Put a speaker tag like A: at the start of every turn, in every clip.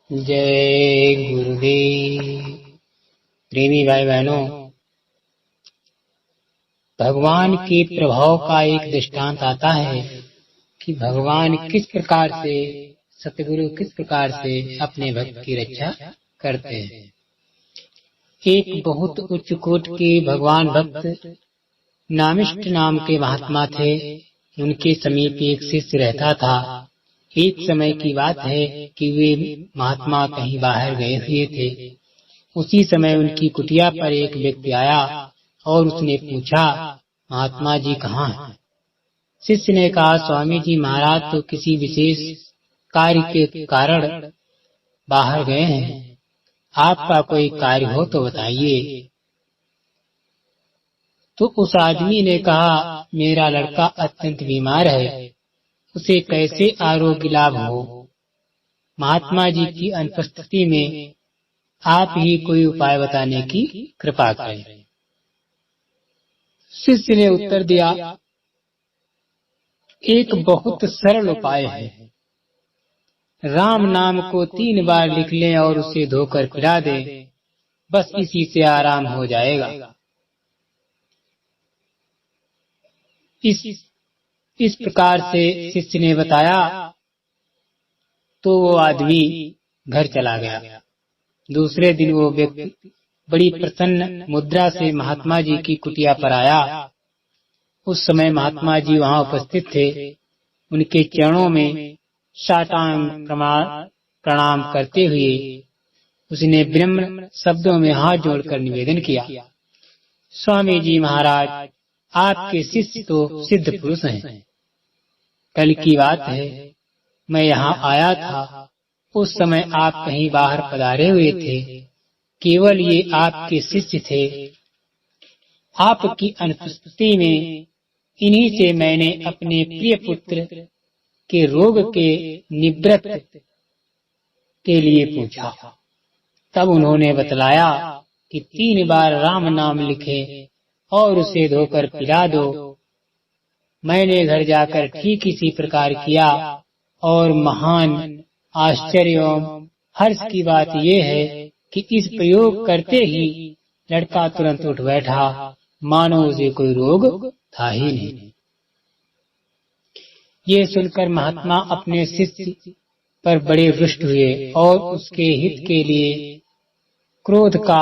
A: जय गुरुदेव। प्रेमी भाई बहनों, भगवान के प्रभाव का एक दृष्टांत आता है कि भगवान किस प्रकार से, सतगुरु किस प्रकार से अपने भक्त की रक्षा करते हैं। एक बहुत उच्च कोट के भगवान भक्त नामिष्ट नाम के महात्मा थे। उनके समीप एक शिष्य रहता था। एक समय की बात है कि वे महात्मा कहीं बाहर गए हुए थे। उसी समय उनकी कुटिया पर एक व्यक्ति आया और उसने पूछा, महात्मा जी कहाँ हैं? शिष्य ने कहा, स्वामी जी महाराज तो किसी विशेष कार्य के कारण बाहर गए हैं। आपका कोई कार्य हो तो बताइए। तो उस आदमी ने कहा, मेरा लड़का अत्यंत बीमार है, उसे कैसे आरोग्य लाभ हो? महात्मा जी की अनुपस्थिति में आप ही कोई उपाय बताने की कृपा करें। शिष्य ने उत्तर दिया, एक बहुत सरल उपाय है। राम नाम को 3 बार लिख लें और उसे धोकर पिला दें, बस इसी से आराम हो जाएगा। इस प्रकार से शिष्य ने बताया तो वो आदमी घर चला गया। दूसरे दिन वो व्यक्ति बड़ी प्रसन्न मुद्रा से महात्मा जी की कुटिया पर आया। उस समय महात्मा जी वहां उपस्थित थे। उनके चरणों में साष्टांग प्रणाम करते हुए उसने विनम्र शब्दों में हाथ जोड़कर निवेदन किया, स्वामी जी महाराज, आपके शिष्य तो सिद्ध पुरुष हैं। कल की बात है, मैं यहाँ आया था। उस समय आप कहीं बाहर पधारे हुए थे। केवल ये आपके शिष्य थे। आपकी अनुपस्थिति में इन्हीं से मैंने अपने प्रिय पुत्र के रोग के निवृत्त के लिए पूछा। तब उन्होंने बतलाया कि 3 बार राम नाम लिखे और उसे धोकर पिला दो। मैंने घर जाकर ठीक इसी प्रकार किया और महान आश्चर्य एवं हर्ष की बात यह है कि इस प्रयोग करते ही लड़का तुरंत उठ बैठा, मानो उसे कोई रोग था ही नहीं। ये सुनकर महात्मा अपने शिष्य पर बड़े रुष्ट हुए और उसके हित के लिए क्रोध का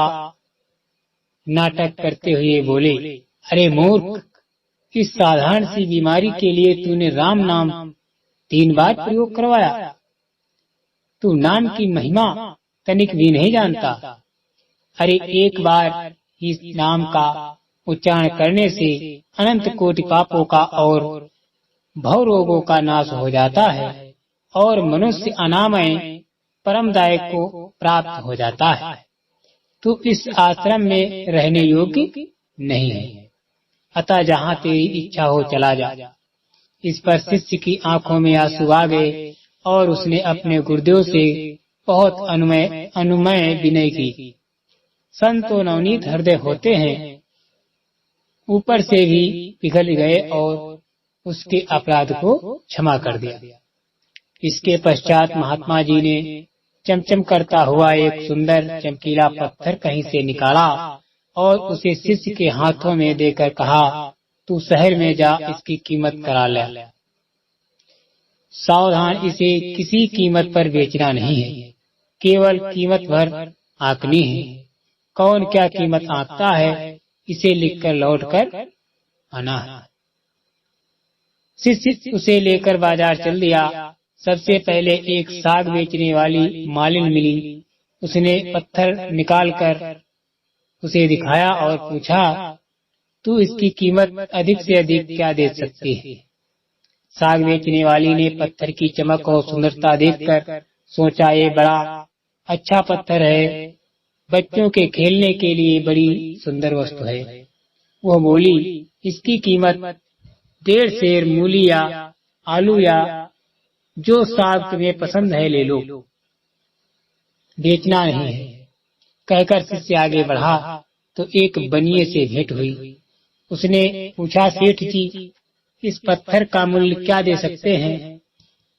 A: नाटक करते हुए बोले, अरे मूर्ख, इस साधारण सी बीमारी के लिए तूने राम नाम 3 बार प्रयोग करवाया। तू नाम की महिमा तनिक भी नहीं जानता। अरे एक बार इस नाम का उच्चारण करने से अनंत कोटि पापों का और भव रोगों का नाश हो जाता है और मनुष्य अनामय परमदायक को प्राप्त हो जाता है। तू इस आश्रम में रहने योग्य नहीं है, अतः जहाँ तेरी इच्छा हो चला जा। इस पर शिष्य की आंखों में आंसू आ गए और उसने अपने गुरुदेव से बहुत अनुमय विनय की। संतो नवनीत हृदय होते हैं, ऊपर से भी पिघल गए और उसके अपराध को क्षमा कर दिया। इसके पश्चात महात्मा जी ने चमचम करता हुआ एक सुंदर चमकीला पत्थर कहीं से निकाला और उसे शिष्य के हाथों में देकर कहा, तू शहर में जा इसकी कीमत करा ले। सावधान, इसे किसी कीमत पर बेचना नहीं है, केवल कीमत भर आंकनी है। कौन क्या कीमत आंकता है, इसे लिखकर लौट कर आना है। शिष्य उसे लेकर बाजार चल दिया। सबसे पहले एक साग बेचने वाली मालिन मिली। उसने पत्थर निकालकर उसे दिखाया और पूछा, तू इसकी कीमत अधिक से अधिक क्या दे सकती है? साग बेचने वाली ने पत्थर की चमक और सुंदरता देखकर सोचा, ये बड़ा अच्छा पत्थर है, बच्चों के खेलने के लिए बड़ी सुंदर वस्तु है। वह बोली, इसकी कीमत 1.5 सेर मूली या आलू या जो साग तुम्हें पसंद है ले लो, बेचना नहीं है। कहकर शिष्य आगे बढ़ा तो एक बनिए से भेंट हुई। उसने पूछा, सेठ जी, इस पत्थर का मूल्य क्या दे सकते हैं?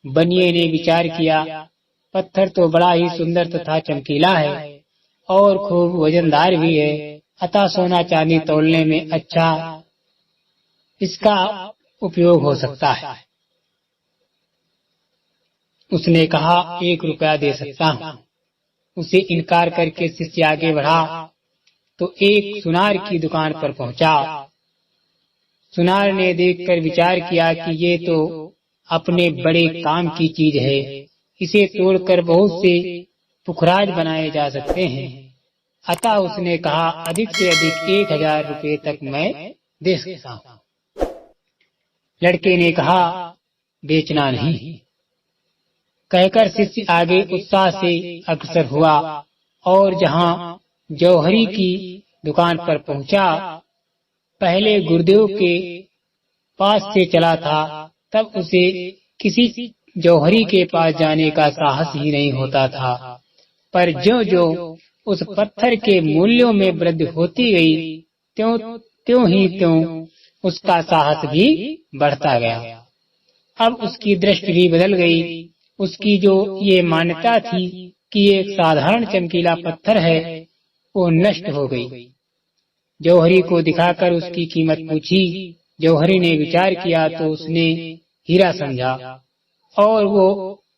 A: बनिए ने विचार किया पत्थर तो बड़ा ही सुंदर तथा चमकीला है और खूब वजनदार भी है, अतः सोना चांदी तौलने में अच्छा इसका उपयोग हो सकता है। उसने कहा, 1 रुपया दे सकता हूँ। उसे इनकार करके शिष्य आगे बढ़ा तो एक सुनार की दुकान पर पहुंचा। सुनार ने देखकर विचार किया कि ये तो अपने बड़े काम की चीज है, इसे तोड़कर बहुत से पुखराज बनाए जा सकते हैं। अतः उसने कहा, अधिक से अधिक 1000 रुपये तक मैं दे सकता हूँ। लड़के ने कहा, बेचना नहीं। कहकर शिष्य आगे उत्साह से अग्रसर हुआ और जहाँ जौहरी की दुकान पर पहुंचा, पहले गुरुदेव के पास से चला था, तब उसे किसी जौहरी के पास जाने का साहस ही नहीं होता था। पर ज्यों-ज्यों उस पत्थर के मूल्यों में वृद्धि होती गई, त्यों उसका साहस भी बढ़ता गया। अब उसकी दृष्टि भी बदल गई। उसकी जो ये मान्यता थी कि ये एक साधारण चमकीला पत्थर है, वो नष्ट हो गई। जौहरी को दिखाकर उसकी कीमत पूछी। जौहरी ने विचार किया तो उसने हीरा समझा और वो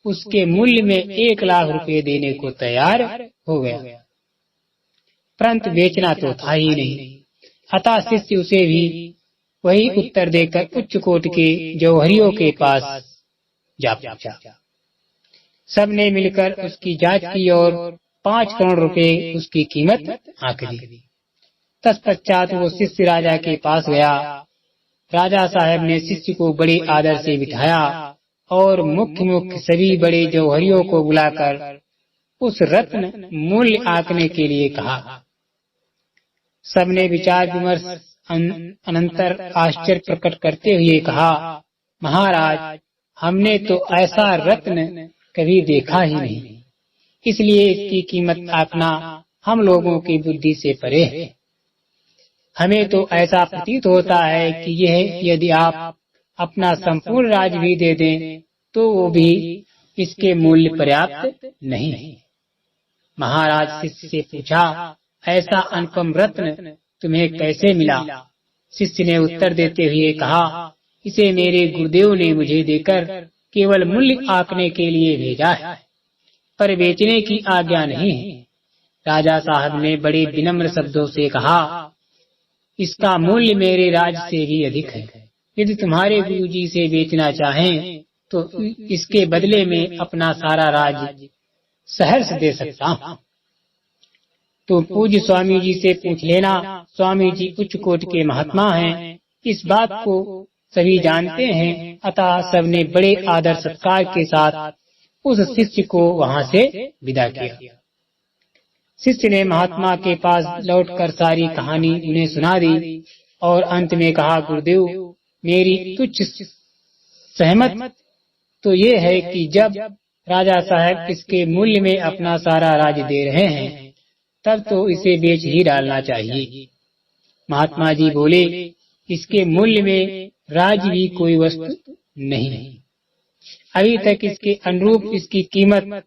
A: उसके मूल्य में 1 लाख रुपए देने को तैयार हो गया, परंतु बेचना तो था ही नहीं। अतः शिष्य उसे भी वही उत्तर देकर उच्च कोटि के जौहरियों के पास जा पहुंचा। सबने मिलकर उसकी जांच की और 5 करोड़ रुपए उसकी कीमत आंक दी। तत्पश्चात वो शिष्य राजा के पास गया। राजा साहब ने शिष्य को बड़े आदर से बिठाया और मुख्य सभी बड़े जौहरियों को बुलाकर उस रत्न मूल्य आंकने के लिए कहा। सबने विचार विमर्श अनंतर आश्चर्य प्रकट करते हुए कहा, महाराज, हमने तो ऐसा रत्न कभी देखा ही नहीं, इसलिए इसकी कीमत आंकना हम लोगों की बुद्धि से परे है। हमें तो ऐसा प्रतीत होता है कि यह यदि आप अपना संपूर्ण राज भी दे दें तो वो भी इसके मूल्य पर्याप्त नहीं है। महाराज शिष्य से पूछा, ऐसा अनुपम रत्न तुम्हें कैसे मिला? शिष्य ने उत्तर देते हुए कहा, इसे मेरे गुरुदेव ने मुझे देकर केवल मूल्य आंकने के लिए भेजा है, पर बेचने की आज्ञा नहीं है। राजा साहब ने बड़े विनम्र शब्दों से कहा, इसका मूल्य मेरे राज से भी अधिक है। यदि तुम्हारे गुरुजी से बेचना चाहें तो इसके बदले में अपना सारा राज सहर्ष दे सकता हूँ। तो पूज्य स्वामी जी से पूछ लेना। स्वामी जी उच्च कोटि के महात्मा हैं, इस बात को सभी जानते हैं। अतः सबने बड़े आदर सत्कार के साथ उस शिष्य को वहाँ से विदा किया। शिष्य ने महात्मा के पास लौटकर सारी कहानी उन्हें सुना दी और अंत में कहा, गुरुदेव, मेरी तुच्छ सहमत तो ये है कि जब राजा साहब इसके मूल्य में अपना सारा राज दे रहे हैं, तब तो इसे बेच ही डालना चाहिए। महात्मा जी बोले, इसके मूल्य में राज भी कोई वस्तु नहीं है। अभी तक इसके अनुरूप इसकी कीमत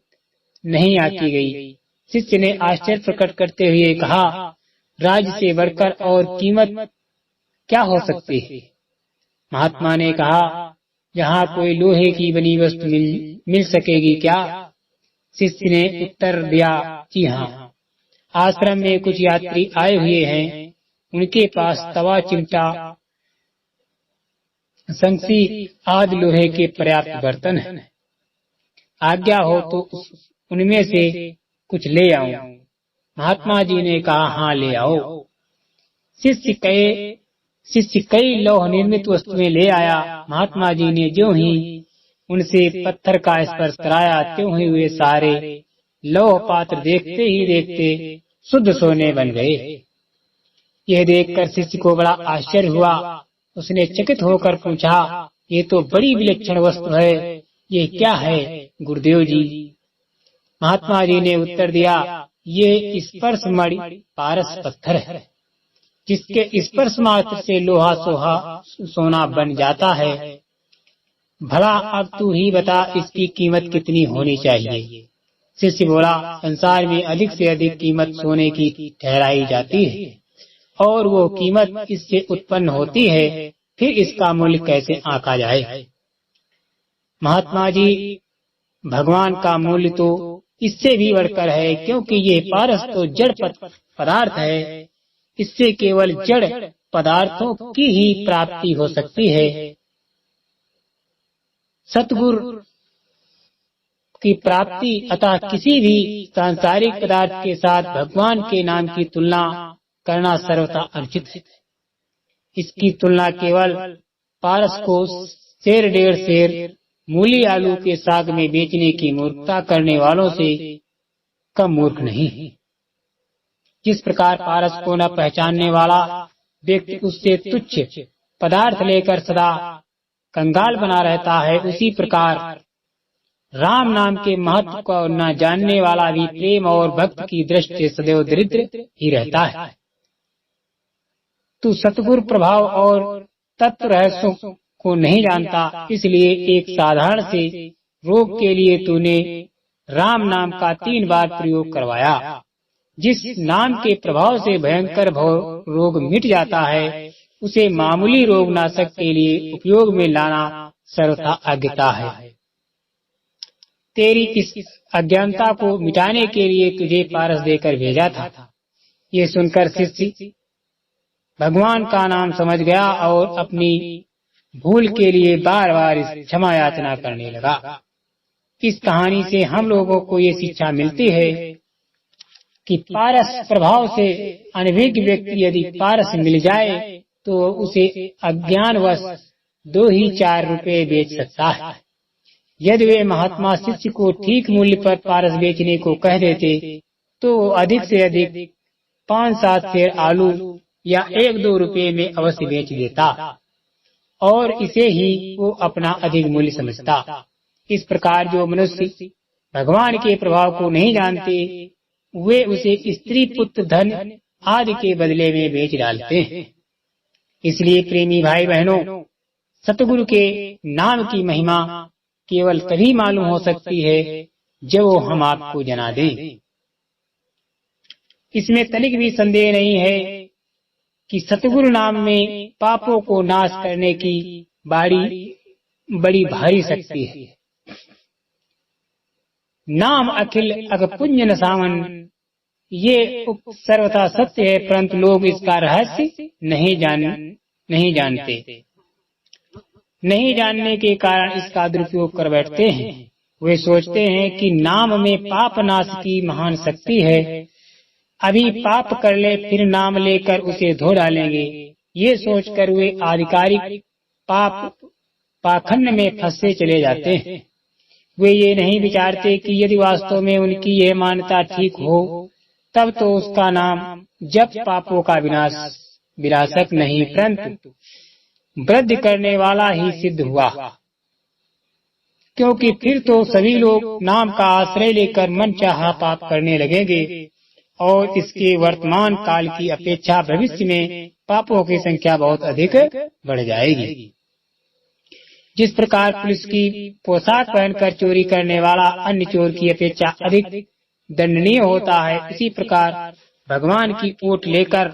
A: नहीं आकी गई। शिष्य ने आश्चर्य प्रकट करते हुए कहा, राज से बढ़कर और कीमत क्या हो सकती है? महात्मा ने कहा, यहाँ कोई लोहे की बनी वस्तु मिल सकेगी क्या? शिष्य ने उत्तर दिया, जी हाँ, आश्रम में कुछ यात्री आए हुए हैं, उनके पास तवा, चिमटा, संगसी आदि लोहे के पर्याप्त बर्तन हैं। आज्ञा हो तो उनमें से कुछ ले आऊं। महात्मा जी ने कहा, हाँ, ले आओ। शिष्य कई लौह निर्मित वस्तुएं ले आया। महात्मा जी ने ज्यों ही उनसे पत्थर का स्पर्श कराया, त्यों ही वे सारे लौह पात्र देखते ही देखते शुद्ध सोने बन गए। यह देखकर शिष्य को बड़ा आश्चर्य हुआ। उसने चकित होकर पूछा, ये तो बड़ी विलक्षण वस्तु है, ये क्या है गुरुदेव जी? महात्मा जी ने उत्तर दिया, ये स्पर्श मणि पारस पत्थर है, जिसके स्पर्श मात्र से लोहा सोना बन जाता है। भला अब तू ही बता, इसकी कीमत कितनी होनी चाहिए? शिष्य बोला, संसार में अधिक से अधिक कीमत सोने की ठहराई जाती है और वो कीमत इससे उत्पन्न होती है, फिर इसका मूल्य कैसे आंका जाए। महात्मा जी, भगवान का मूल्य तो इससे भी बढ़कर है, क्योंकि ये पारस तो जड़ पदार्थ है, इससे केवल जड़ पदार्थों की ही प्राप्ति हो सकती है। सतगुरु की प्राप्ति अतः किसी भी सांसारिक पदार्थ के साथ भगवान के नाम की तुलना करना सर्वथा अनुचित है। इसकी तुलना केवल पारस को शेर डेढ़ शेर मूली आलू के साग में बेचने की मूर्खता करने वालों से कम मूर्ख नहीं। जिस प्रकार पारस को न पहचानने वाला व्यक्ति उससे तुच्छ पदार्थ लेकर सदा कंगाल बना रहता है, उसी प्रकार राम नाम के महत्व को न जानने वाला भी प्रेम और भक्ति की दृष्टि से सदैव दरिद्र ही रहता है। तू सतगुरु प्रभाव और तत्व रहस्यों को नहीं जानता, इसलिए एक साधारण से रोग के लिए तूने राम नाम का 3 बार प्रयोग करवाया। जिस नाम के प्रभाव से भयंकर रोग मिट जाता है, उसे मामूली रोग नाशक के लिए उपयोग में लाना सर्वथा अज्ञता है। तेरी इस अज्ञानता को मिटाने के लिए तुझे पारस देकर भेजा था। ये सुनकर शिष्य भगवान का नाम समझ गया और अपनी भूल के लिए बार बार क्षमा याचना करने लगा। इस कहानी से हम लोगों को ये शिक्षा मिलती है कि पारस प्रभाव से अनभिज्ञ व्यक्ति यदि पारस मिल जाए तो उसे अज्ञानवश 2 ही 4 रुपए बेच सकता है। यदि वे महात्मा शिष्य को ठीक मूल्य पर पारस बेचने को कह देते तो अधिक से अधिक 5-7 शेर आलू या 1-2 रुपए में अवश्य बेच देता और इसे ही वो अपना अधिक मूल्य समझता। इस प्रकार जो मनुष्य भगवान के प्रभाव को नहीं जानते, वे उसे स्त्री पुत्र धन आदि के बदले में बेच डालते हैं। इसलिए प्रेमी भाई बहनों, सतगुरु के नाम की महिमा केवल तभी मालूम हो सकती है जब वो हम आपको जना दें। इसमें तनिक भी संदेह नहीं है कि सतगुरु नाम में पापों को नाश करने की बड़ी भारी शक्ति है। नाम अखिल अग पुण्य न सावन, ये सर्वथा सत्य है, परंतु लोग इसका रहस्य नहीं जानते। नहीं जानने के कारण इसका दुरुपयोग कर बैठते हैं। वे सोचते हैं कि नाम में पाप नाश की महान शक्ति है, अभी पाप कर ले फिर नाम लेकर उसे धो डालेंगे। ये सोचकर वे आधिकारिक पाखंड में फंसे चले जाते हैं। वे ये नहीं विचारते कि यदि वास्तव में उनकी यह मान्यता ठीक हो, तब तो उसका नाम जप पापों का विनाशक नहीं परंतु वृद्धि करने वाला ही सिद्ध हुआ, क्योंकि फिर तो सभी लोग नाम का आश्रय लेकर मनचाहा पाप करने लगेंगे और इसके वर्तमान काल की अपेक्षा भविष्य में पापों की संख्या बहुत अधिक बढ़ जाएगी। जिस प्रकार पुलिस की पोशाक पहनकर चोरी करने वाला अन्य चोर की अपेक्षा अधिक दंडनीय होता है, इसी प्रकार भगवान की ओट लेकर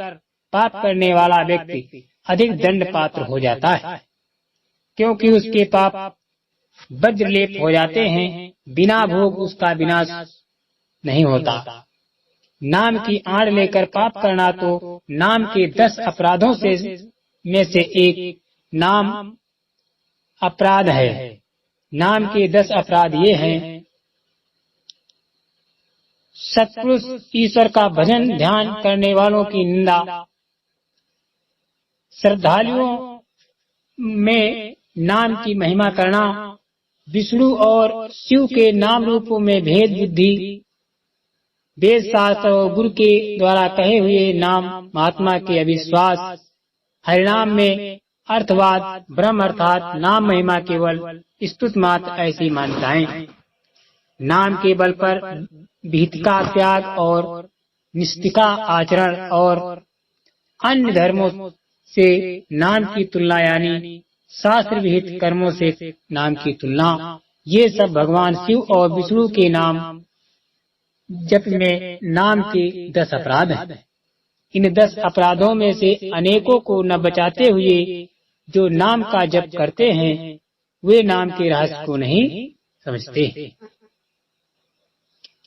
A: पाप करने वाला व्यक्ति अधिक दंड पात्र हो जाता है, क्योंकि उसके पाप वज्रलेप हो जाते हैं, बिना भोग उसका विनाश नहीं होता। नाम की आड़ लेकर पाप करना तो नाम के 10 अपराधों में से एक नाम अपराध है। नाम के 10 अपराध ये हैं: सत्पुरुष ईश्वर का भजन ध्यान करने वालों की निंदा, श्रद्धालुओं में नाम की महिमा करना, विष्णु और शिव के नाम रूपों में भेद बुद्धि, वेद शास्त्र और गुरु के द्वारा कहे हुए नाम महात्मा के अविश्वास, हरिनाम में अर्थवाद, ब्रह्म अर्थात नाम महिमा केवल स्तुत मात्र, ऐसी मान्यताएं। नाम के बल पर विहितिका त्याग और निष्ठिका आचरण और अन्य धर्मों से नाम की तुलना यानी शास्त्र विहित कर्मों से नाम की तुलना, ये सब भगवान शिव और विष्णु के नाम जप में नाम के 10 अपराध हैं। इन 10 अपराधों में से अनेकों को न बचाते हुए जो नाम का जप करते हैं वे नाम के रहस्य को नहीं समझते।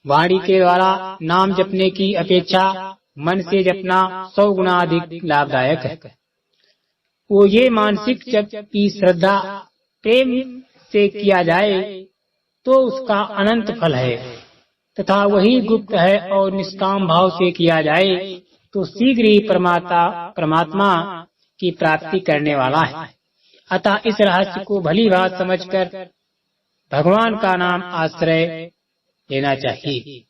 A: वाणी के द्वारा नाम जपने की अपेक्षा मन से जपना 100 गुना अधिक लाभदायक है। वो ये मानसिक जप की श्रद्धा प्रेम से किया जाए तो उसका अनंत फल है, तथा वही गुप्त है और निष्काम भाव से किया जाए तो शीघ्र ही परमात्मा की प्राप्ति करने वाला है। अतः इस रहस्य को भली बात समझकर भगवान का नाम आश्रय लेना चाहिए।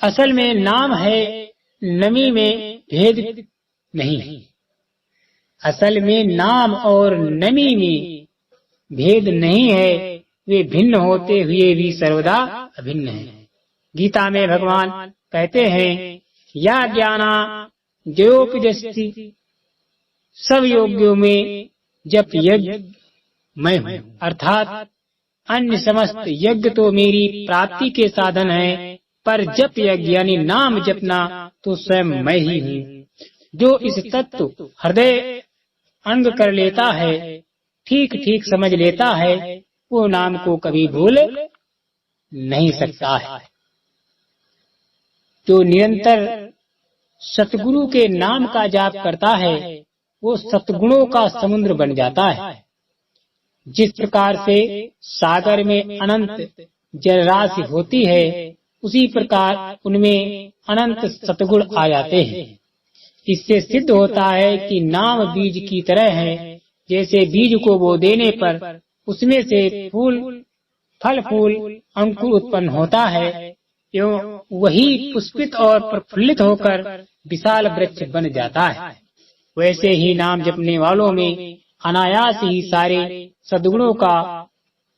A: असल में नाम है, नमी में भेद नहीं। असल में नाम और नमी में भेद नहीं है, वे भिन्न होते हुए भी सर्वदा अभिन्न हैं। गीता में भगवान कहते हैं, या ज्ञाना जयोपजस्ति, सब योग्यों में जप यज्ञ मैं हूँ, अर्थात अन्य समस्त यज्ञ तो मेरी प्राप्ति के साधन है, पर जप यज्ञ यानी नाम जपना तो स्वयं मैं ही हूँ। जो इस तत्व हृदय अंग कर लेता है, ठीक ठीक समझ लेता है, वो नाम को कभी भूल नहीं सकता है। जो निरंतर सतगुरु के नाम का जाप करता है वो सतगुणों का समुद्र बन जाता है। जिस प्रकार से सागर में अनंत जलराशि होती है, उसी प्रकार उनमें अनंत सतगुण आ जाते हैं। इससे सिद्ध होता है कि नाम बीज की तरह है। जैसे बीज को बो देने पर उसमें से फल फूल अंकुर उत्पन्न होता है, एवं वही पुष्पित और प्रफुल्लित होकर विशाल वृक्ष बन जाता है। वैसे ही नाम जपने वालों में अनायास ही सारे सद्गुणों का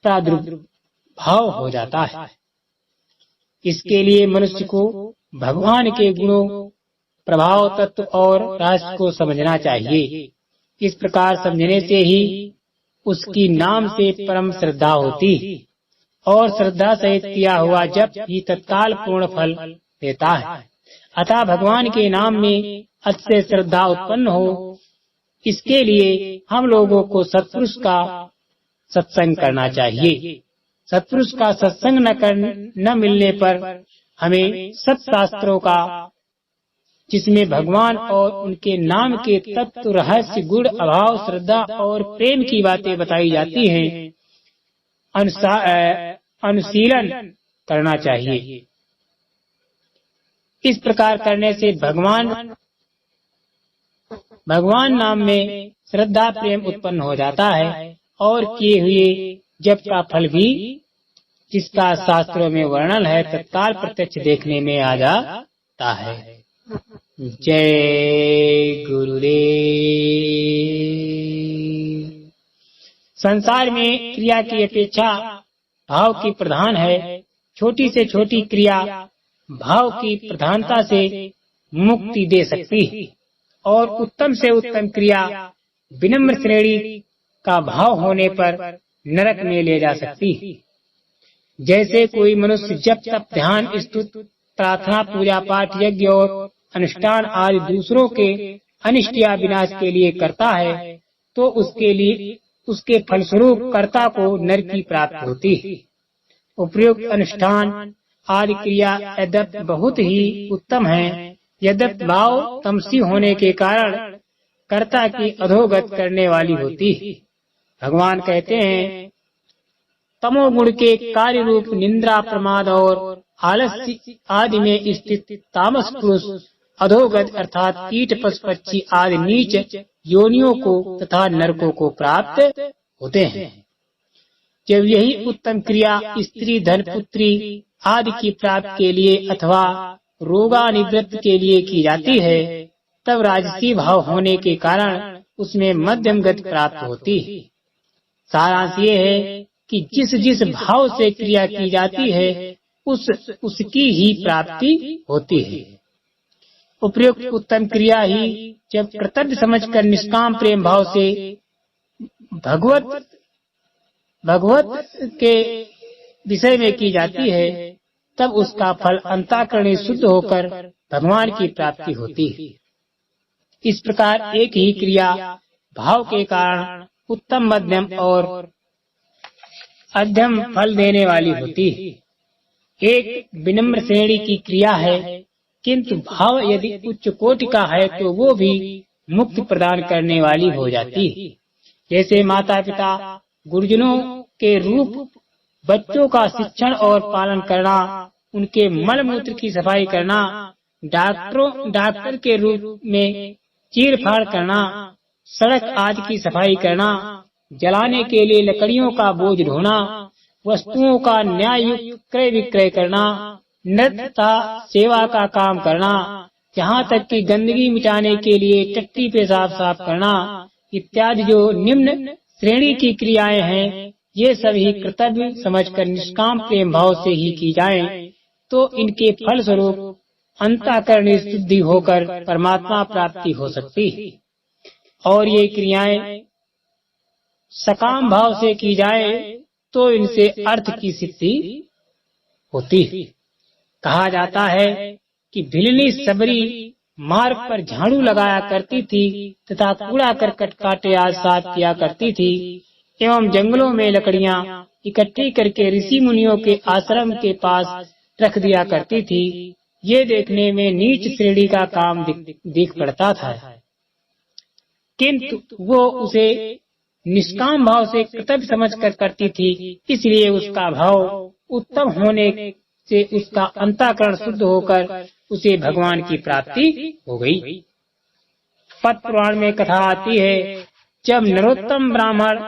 A: प्रादुर्भाव हो जाता है। इसके लिए मनुष्य को भगवान के गुणों, प्रभाव, तत्व और रहस्य को समझना चाहिए। इस प्रकार समझने से ही उसकी नाम से परम श्रद्धा होती और श्रद्धा सहित किया हुआ जप ही तत्काल पूर्ण फल देता है। अतः भगवान के नाम में अच्छे श्रद्धा उत्पन्न हो, इसके लिए हम लोगों को सत्पुरुष का सत्संग करना चाहिए। सत्पुरुष का सत्संग न मिलने पर हमें सत्शास्त्रों का, जिसमें भगवान और उनके नाम के तत्व, रहस्य, गुण, अभाव, श्रद्धा और प्रेम की बातें बताई जाती हैं, अनुशीलन करना चाहिए। इस प्रकार करने से भगवान नाम में श्रद्धा प्रेम उत्पन्न हो जाता है और किए हुए जप का फल भी, जिसका शास्त्रों में वर्णन है, तत्काल प्रत्यक्ष देखने में आ जाता है। जय गुरुदेव। संसार में क्रिया की अपेक्षा भाव की प्रधान है। छोटी से छोटी क्रिया भाव की प्रधानता से मुक्ति दे सकती है और उत्तम से उत्तम क्रिया विनम्र श्रेणी का भाव होने पर नरक में ले जा सकती है। जैसे कोई मनुष्य जप तप ध्यान स्तुति प्रार्थना पूजा पाठ यज्ञ और अनुष्ठान आदि दूसरों के अनिष्ट या विनाश के लिए करता है, तो उसके फलस्वरूप कर्ता को नरक की प्राप्ति होती है। उपयुक्त अनुष्ठान आदि क्रिया यद्यपि बहुत ही उत्तम है, यद्यपि भाव तमसी होने के कारण कर्ता की अधोगत करने वाली होती है। भगवान कहते हैं, तमोगुण के कार्य रूप निंद्रा, प्रमाद और आलस्य आदि में स्थित तामस पुरुष अधोगत अर्थात कीट, पशु पक्षी आदि नीच योनियों को तथा नरकों को प्राप्त होते हैं। जब यही उत्तम क्रिया स्त्री, धन, पुत्री आदि की प्राप्ति के लिए अथवा रोगानिवृत्ति के लिए की जाती है, तब राजसी भाव होने के कारण उसमें मध्यम गति प्राप्त होती है। सारांश ये है कि जिस जिस भाव से क्रिया की जाती है उसकी ही प्राप्ति होती है। उपयुक्त उत्तम क्रिया ही जब कर्तव्य समझकर निष्काम प्रेम भाव से भगवत के विषय में की जाती है, तब उसका फल अंतःकरण शुद्ध होकर भगवान की प्राप्ति होती है। इस प्रकार एक ही क्रिया भाव के कारण उत्तम, मध्यम और मध्यम फल देने वाली होती है। एक विनम्र श्रेणी की क्रिया है, किंतु भाव यदि उच्च कोटि का है तो वो भी मुक्ति प्रदान करने वाली हो जाती है। जैसे माता पिता गुरुजनों के रूप बच्चों का शिक्षण और पालन करना, उनके मल मूत्र की सफाई करना, डॉक्टर के रूप में चीर फाड़ करना, सड़क आदि की सफाई करना, जलाने के लिए लकड़ियों का बोझ ढोना, वस्तुओं का न्याय युक्त क्रय विक्रय करना, नृत्य तथा सेवा का काम करना, यहाँ तक कि गंदगी मिटाने के लिए टट्टी पेशाब साफ करना इत्यादि जो निम्न श्रेणी की क्रियाएं हैं, ये सभी कर्तव्य समझकर निष्काम प्रेम भाव से ही की जाएं, तो इनके फल स्वरूप अंतःकरण शुद्धि होकर परमात्मा प्राप्ति हो सकती है। और ये क्रियाएं सकाम भाव से की जाए तो इनसे अर्थ की सिद्धि होती है। कहा जाता है कि भिलनी सबरी मार्ग पर झाड़ू लगाया करती थी तथा कूड़ा करकट काटे आज साफ किया करती थी एवं जंगलों में लकड़ियां इकट्ठी करके ऋषि मुनियों के आश्रम के पास रख दिया करती थी। ये देखने में नीच श्रेणी का काम दिख पड़ता था, किंतु वो उसे निष्काम भाव से कर्तव्य समझकर करती थी, इसलिए उसका भाव उत्तम होने से उसका अंतःकरण शुद्ध होकर उसे भगवान की प्राप्ति हो गई। पद्म पुराण में कथा आती है, जब नरोत्तम ब्राह्मण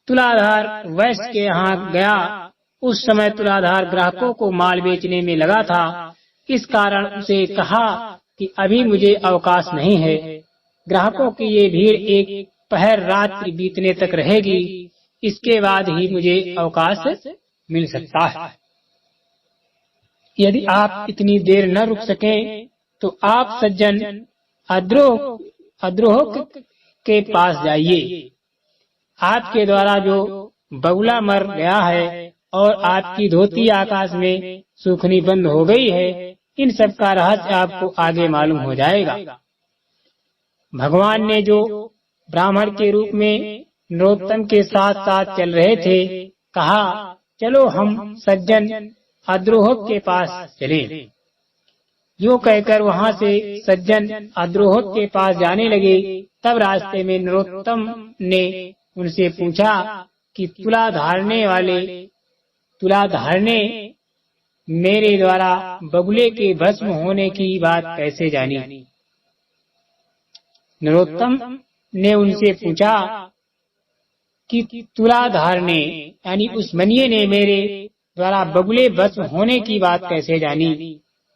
A: तुलाधार वैश्य के यहाँ गया, उस समय तुलाधार ग्राहकों को माल बेचने में लगा था। इस कारण उसे कहा कि अभी मुझे अवकाश नहीं है। ग्राहकों की ये भीड़ एक पहर रात्रि बीतने तक रहेगी, इसके बाद ही मुझे अवकाश मिल सकता है। यदि आप इतनी देर न रुक सकें तो आप सज्जन अद्रोह के पास जाइए। आपके द्वारा जो बगुला मर गया है और आपकी धोती आकाश में सूखनी बंद हो गई है, इन सब का रहस्य आपको आगे मालूम हो जाएगा। भगवान ने जो ब्राह्मण के रूप में नरोत्तम के साथ साथ चल रहे थे, कहा चलो हम सज्जन अद्रोह के पास चले। यो कहकर वहाँ से सज्जन अद्रोह के पास जाने लगे। तब रास्ते में नरोत्तम ने उनसे पूछा कि तुला धारने मेरे द्वारा बगुले के भस्म होने की बात कैसे जानी। नरोत्तम ने उनसे पूछा कि तुला धारने यानी उस मनिये ने मेरे द्वारा बगुले भस्म होने की बात कैसे जानी।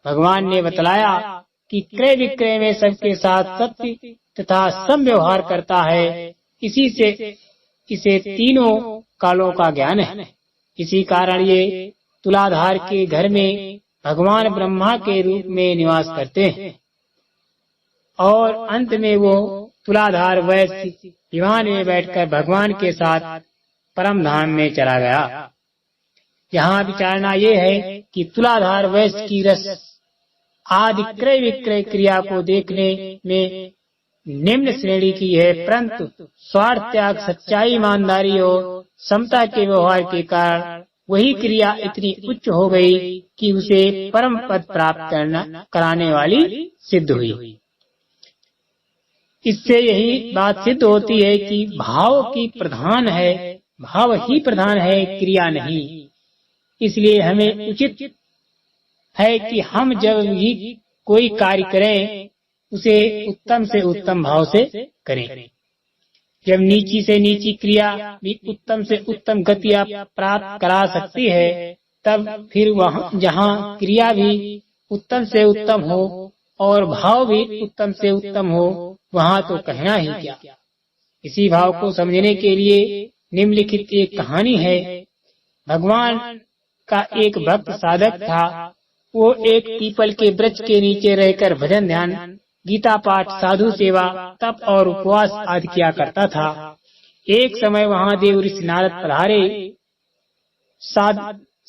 A: भगवान ने बतलाया कि क्रय विक्रय में सबके साथ सत्य तथा सम व्यवहार करता है, इसी से इसे तीनों कालों का ज्ञान है। इसी कारण ये तुलाधार के घर में भगवान ब्रह्मा के रूप में निवास करते हैं। और अंत में वो तुलाधार वैश्य विमान में बैठकर भगवान के साथ परम धाम में चला गया। यहाँ विचारना ये है कि तुलाधार वैश्य की रस आदि क्रय विक्रय क्रिया को देखने में निम्न श्रेणी की है, परंतु स्वार्थ त्याग, सच्चाई, ईमानदारी और समता के व्यवहार के कारण वही क्रिया इतनी उच्च हो गई कि उसे परम पद प्राप्त कराने वाली सिद्ध हुई। इससे यही बात सिद्ध होती है कि भाव ही प्रधान है, क्रिया नहीं। इसलिए हमें उचित है कि हम जब भी कोई कार्य करें उसे उत्तम से उत्तम भाव से करें। जब नीची से नीची क्रिया भी उत्तम से उत्तम गतियाँ प्राप्त करा सकती है, तब फिर वहाँ जहाँ क्रिया भी उत्तम से उत्तम हो और भाव भी उत्तम से उत्तम हो, वहाँ तो कहना ही क्या। इसी भाव को समझने के लिए निम्नलिखित एक कहानी है। भगवान का एक भक्त साधक था। वो एक पीपल के वृक्ष के नीचे रहकर भजन ध्यान, गीता पाठ, साधु सेवा, तप और उपवास आदि किया करता था। एक समय वहाँ देव ऋषि नारद पधारे।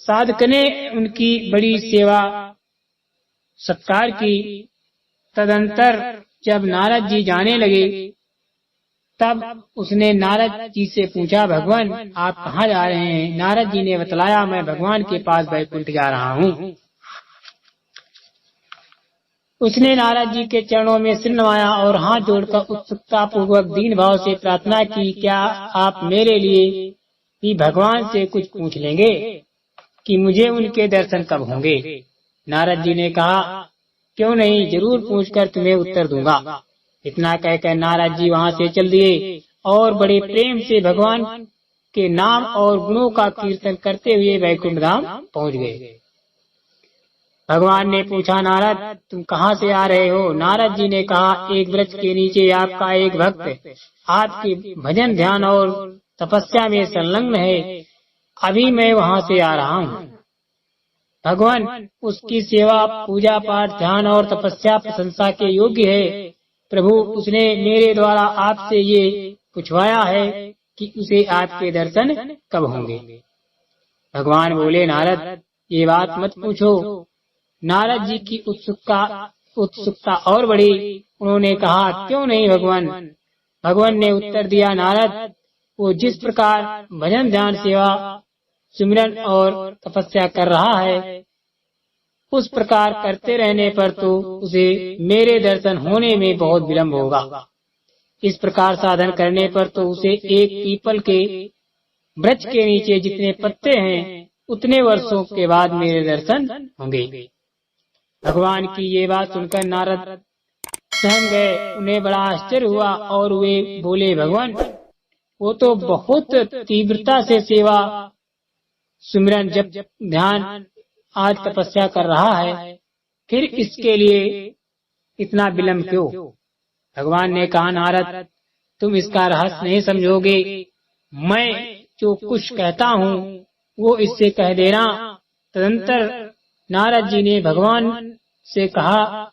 A: साधक ने उनकी बड़ी सेवा सत्कार की। तदंतर जब नारद जी जाने लगे तब उसने नारद जी से पूछा, भगवान आप कहाँ जा रहे हैं? नारद जी ने बतलाया, मैं भगवान के पास वैकुंठ जा रहा हूँ। उसने नारद जी के चरणों में सिर नवाया और हाथ जोड़कर उत्सुकता पूर्वक दीन भाव से प्रार्थना की, क्या आप मेरे लिए भी भगवान से कुछ पूछ लेंगे कि मुझे उनके दर्शन कब होंगे? नारद जी ने कहा, क्यों नहीं, जरूर पूछकर तुम्हें उत्तर दूंगा। इतना कहकर नारद जी वहाँ से चल दिए और बड़े प्रेम से भगवान के नाम और गुणों का कीर्तन करते हुए वैकुंठ धाम पहुँच गए। भगवान ने पूछा, नारद तुम कहाँ से आ रहे हो? नारद जी ने कहा, एक वृक्ष के नीचे आपका एक भक्त आपके भजन ध्यान और तपस्या में संलग्न है, अभी मैं वहाँ से आ रहा हूँ। भगवान उसकी सेवा पूजा पाठ ध्यान और तपस्या प्रशंसा के योग्य है। प्रभु उसने मेरे द्वारा आपसे ये पूछवाया है कि उसे आपके दर्शन कब होंगे। भगवान बोले, नारद ये बात मत पूछो। नारद जी की उत्सुकता और बढ़ी। उन्होंने कहा, क्यों नहीं भगवान? भगवान ने उत्तर दिया, नारद वो जिस प्रकार भजन ध्यान सेवा सिमरन और तपस्या कर रहा है, उस प्रकार करते रहने पर तो उसे मेरे दर्शन होने में बहुत विलंब होगा। इस प्रकार साधन करने पर तो उसे एक पीपल के वृक्ष के नीचे जितने पत्ते हैं उतने वर्षों के बाद मेरे दर्शन होंगे। भगवान की ये बात सुनकर नारद सहम गए। उन्हें बड़ा आश्चर्य हुआ और वे बोले, भगवान वो तो बहुत तीव्रता से सेवा सुमिरन जप ध्यान आज तपस्या कर रहा है, फिर इसके लिए इतना विलंब क्यों? भगवान ने कहा, नारद तुम इसका रहस्य नहीं समझोगे। मैं जो कुछ कहता हूँ वो इससे कह देना। तदंतर नारद जी ने भगवान से कहा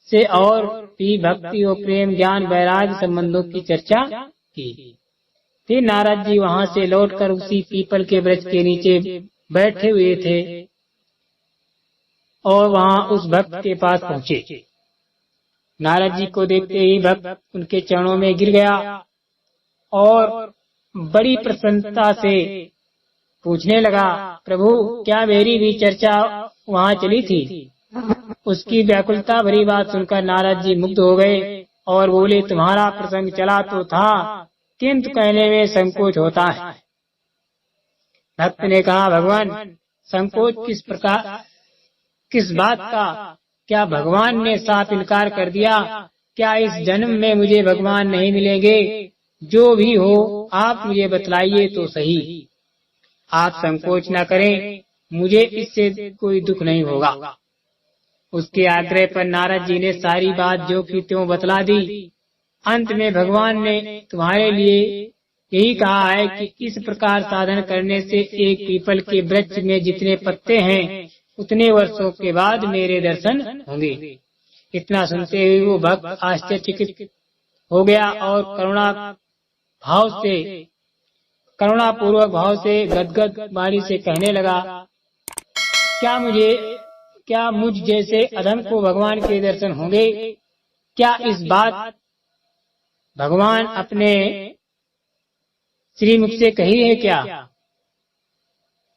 A: से और भी भक्ति और प्रेम ज्ञान वैराग्य संबंधों की चर्चा की। फिर नारद जी वहाँ से लौटकर उसी पीपल के वृक्ष के नीचे बैठे हुए थे और वहाँ उस भक्त के पास पहुँचे। नारद जी को देखते ही भक्त उनके चरणों में गिर गया और बड़ी प्रसन्नता से पूछने लगा, प्रभु क्या मेरी भी चर्चा वहाँ चली थी? उसकी व्याकुलता भरी बात सुनकर नारद जी मुग्ध हो गए और बोले, तुम्हारा प्रसंग चला तो था, किंतु कहने में संकोच होता है। भक्त ने कहा, भगवान संकोच किस बात का? क्या भगवान ने साफ इनकार कर दिया? क्या इस जन्म में मुझे भगवान नहीं मिलेंगे? जो भी हो आप मुझे बतलाइए तो सही। आप संकोच न करें, मुझे इससे कोई दुख नहीं होगा। उसके आग्रह पर नारद जी ने सारी बात जो की त्यों बतला दी। अंत में भगवान ने तुम्हारे लिए यही कहा है कि इस प्रकार साधन करने से एक पीपल के वृक्ष में जितने पत्ते हैं उतने वर्षों के बाद मेरे दर्शन होंगे। इतना सुनते हुए वो भक्त आश्चर्यचकित हो गया और करुणापूर्वक भाव से गदगद वाणी से कहने लगा, क्या मुझ जैसे अधम को भगवान के दर्शन होंगे? क्या इस बात भगवान अपने श्रीमुख से कही है क्या?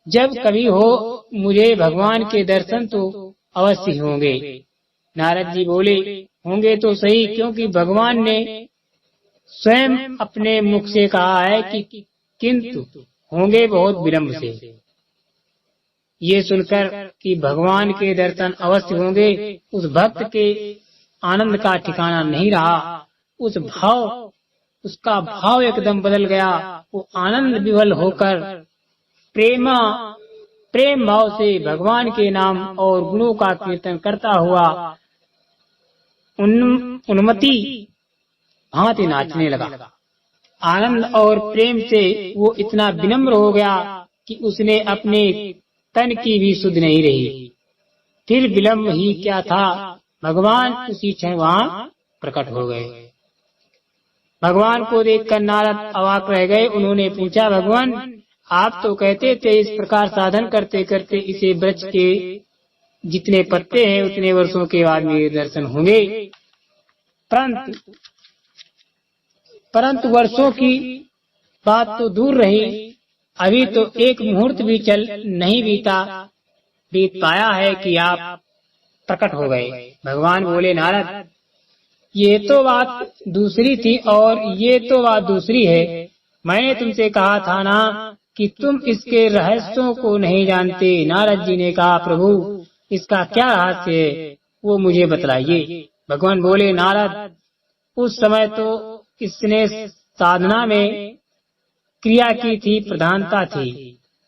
A: जब कभी हो मुझे भगवान के दर्शन तो अवश्य होंगे। नारद जी बोले, होंगे तो सही, क्योंकि भगवान ने स्वयं अपने मुख से कहा है कि किंतु होंगे बहुत विलंब से। ये सुनकर कि भगवान के दर्शन अवश्य होंगे, उस भक्त के आनंद का ठिकाना नहीं रहा। उसका भाव एकदम बदल गया। वो आनंद विवल होकर प्रेम भाव से भगवान के नाम और गुणों का कीर्तन करता हुआ उन्मत्ती भांति नाचने लगा। आनंद और प्रेम से वो इतना विनम्र हो गया कि उसने अपने तन की भी सुध नहीं रही। फिर विलंब ही क्या था, भगवान उसी क्षण वहाँ प्रकट हो गए। भगवान को देखकर नारद अवाक रह गए। उन्होंने पूछा, भगवान आप तो कहते थे इस प्रकार साधन करते करते इसे वृक्ष के जितने पत्ते हैं उतने वर्षों के बाद मेरे दर्शन होंगे। परंतु वर्षों की बात तो दूर रही, अभी तो एक मुहूर्त भी नहीं बीत पाया है कि आप प्रकट हो गए। भगवान बोले, नारद, ये तो बात दूसरी थी और ये तो बात दूसरी है। मैंने तुमसे कहा था ना कि तुम इसके रहस्यों को नहीं जानते। नारद जी ने कहा, प्रभु इसका क्या रहस्य है, वो मुझे बतलाइए। भगवान बोले, नारद, उस समय तो इसने साधना में क्रिया की थी, प्रधानता थी,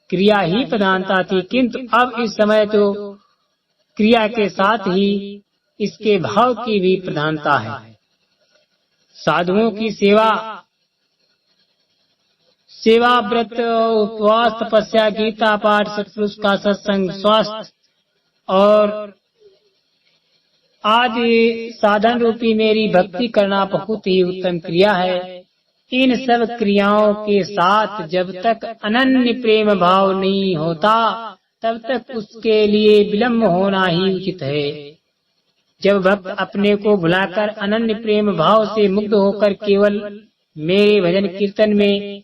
A: क्रिया ही प्रधानता थी, किंतु अब इस समय तो क्रिया के साथ ही इसके भाव की भी प्रधानता है। साधुओं की सेवा व्रत, उपवास, तपस्या, गीता पाठ, सत्पुरुष का सत्संग, स्वास्थ्य और आदि साधन रूपी मेरी भक्ति करना बहुत ही उत्तम क्रिया है। इन सब क्रियाओं के साथ जब तक अनन्य प्रेम भाव नहीं होता तब तक उसके लिए विलम्ब होना ही उचित है। जब भक्त अपने को भुलाकर अनन्य प्रेम भाव से मुग्ध होकर केवल मेरे भजन कीर्तन में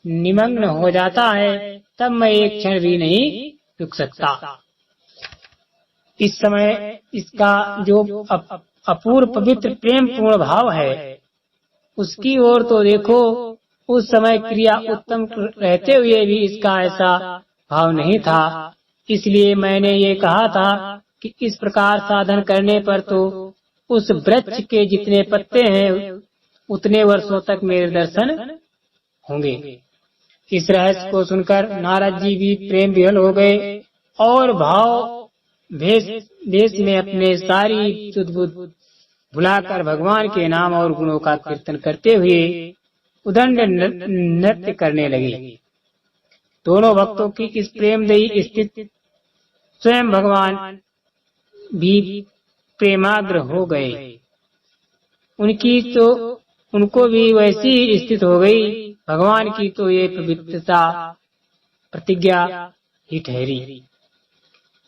A: निमग्न हो जाता है, तब मैं एक क्षण भी नहीं रुक सकता। इस समय इसका जो अपूर्व पवित्र प्रेम पूर्ण भाव है उसकी ओर तो देखो। उस समय क्रिया उत्तम रहते हुए भी इसका ऐसा भाव नहीं था। इसलिए मैंने ये कहा था कि इस प्रकार साधन करने पर तो उस वृक्ष के जितने पत्ते हैं उतने वर्षों तक मेरे दर्शन होंगे। इस रहस्य को सुनकर नारद जी भी प्रेम विह्वल हो गए और भाव भेष में अपने सारी सुध-बुध भुलाकर भगवान के नाम और गुणों का कीर्तन करते हुए उदंड नृत्य करने लगे। दोनों भक्तों की इस प्रेमदयी स्थिति स्वयं भगवान भी प्रेमाग्र हो गए। उनको भी वैसी स्थिति हो गई। भगवान की तो ये पवित्रता प्रतिज्ञा ही ठहरी।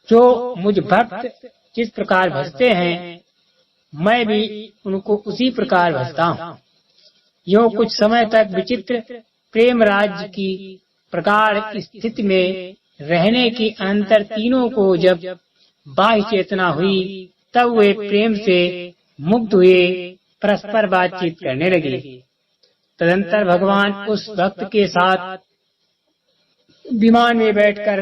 A: जो मुझ भक्त जिस प्रकार भजते हैं मैं भी उनको उसी प्रकार भजता हूँ। यो कुछ समय तक विचित्र प्रेम राज्य की प्रकार स्थिति में रहने की अंतर तीनों को जब बाह्य चेतना हुई तब वे प्रेम से मुग्ध हुए परस्पर बातचीत करने लगे। तदंतर भगवान उस भक्त के साथ विमान में बैठकर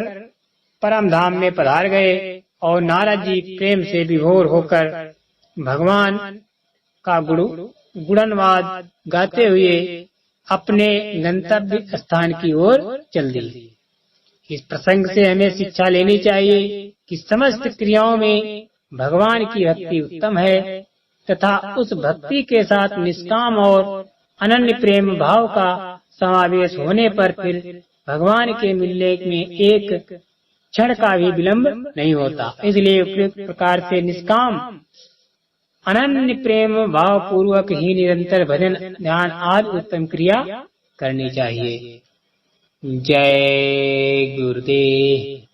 A: परम धाम में पधार गए और नारद जी प्रेम से विभोर होकर भगवान का गुणनवाद गाते हुए अपने गंतव्य स्थान की ओर चल दिए। इस प्रसंग से हमें शिक्षा लेनी चाहिए कि समस्त क्रियाओं में भगवान की भक्ति उत्तम है तथा उस भक्ति के साथ निष्काम और अनन्य प्रेम भाव का समावेश होने पर फिर भगवान के मिलने में एक क्षण का भी विलंब नहीं होता। इसलिए उपयुक्त प्रकार से निष्काम अनन्य प्रेम भाव पूर्वक ही निरंतर भजन ध्यान आदि उत्तम क्रिया करनी चाहिए। जय गुरुदेव।